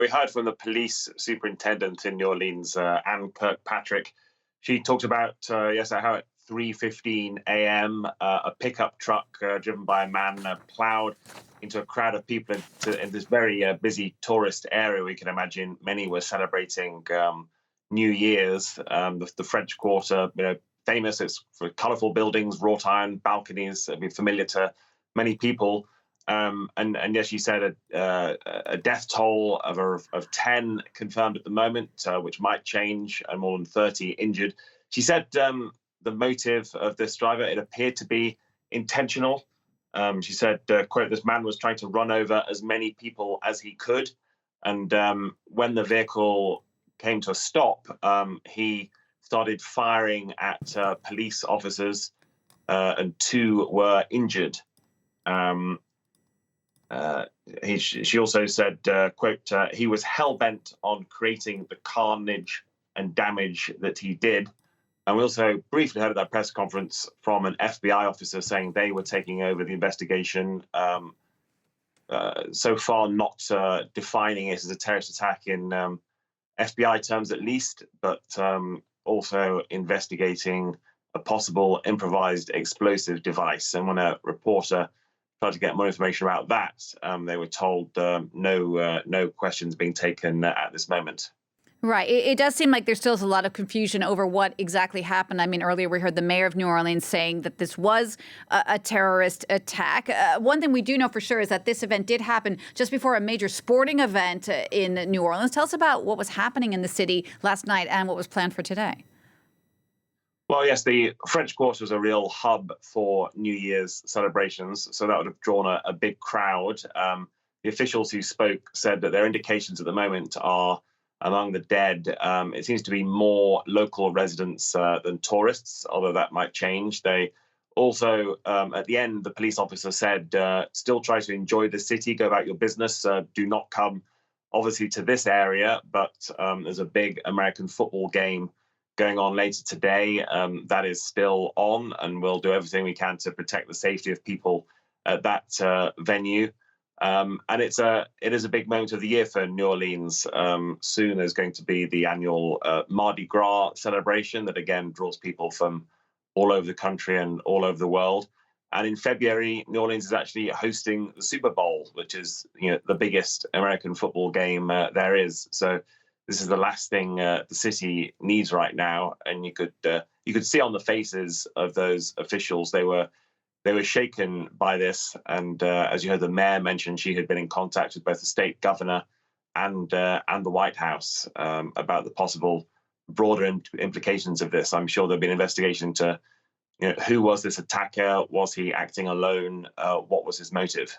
We heard from the police superintendent in New Orleans, Ann Kirkpatrick. She talked about yesterday how at 3:15 a.m. A pickup truck driven by a man plowed into a crowd of people in this very busy tourist area. We can imagine many were celebrating New Year's. The French Quarter, famous. It's for colourful buildings, wrought iron balconies. I mean, familiar to many people. And yes, she said a death toll of 10 confirmed at the moment, which might change, and more than 30 injured. She said the motive of this driver, it appeared to be intentional. She said, quote, "This man was trying to run over as many people as he could. And when the vehicle came to a stop, he started firing at police officers, and two were injured." She also said, quote, "He was hell-bent on creating the carnage and damage that he did." And we also briefly heard at that press conference from an FBI officer saying they were taking over the investigation. So far, not defining it as a terrorist attack in FBI terms, at least, but also investigating a possible improvised explosive device. And when a reporter tried to get more information about that, they were told no questions being taken at this moment. Right. It does seem like there still is a lot of confusion over what exactly happened. I mean, earlier we heard the mayor of New Orleans saying that this was a terrorist attack. One thing we do know for sure is that this event did happen just before a major sporting event in New Orleans. Tell us about what was happening in the city last night and what was planned for today. Well, yes, the French Quarter was a real hub for New Year's celebrations, so that would have drawn a big crowd. The officials who spoke said that their indications at the moment are among the dead. It seems to be more local residents than tourists, although that might change. They also, at the end, the police officer said, still try to enjoy the city, go about your business, do not come, obviously, to this area, but there's a big American football game going on later today. That is still on, and we'll do everything we can to protect the safety of people at that venue. And it is a big moment of the year for New Orleans. Soon there's going to be the annual Mardi Gras celebration that again draws people from all over the country and all over the world. And in February, New Orleans is actually hosting the Super Bowl, which is the biggest American football game there is. So this is the last thing the city needs right now. And you could see on the faces of those officials they were shaken by this. And as you heard the mayor mention, she had been in contact with both the state governor and the White House about the possible broader implications of this. I'm sure there'll be an investigation into who was this attacker? Was he acting alone? What was his motive?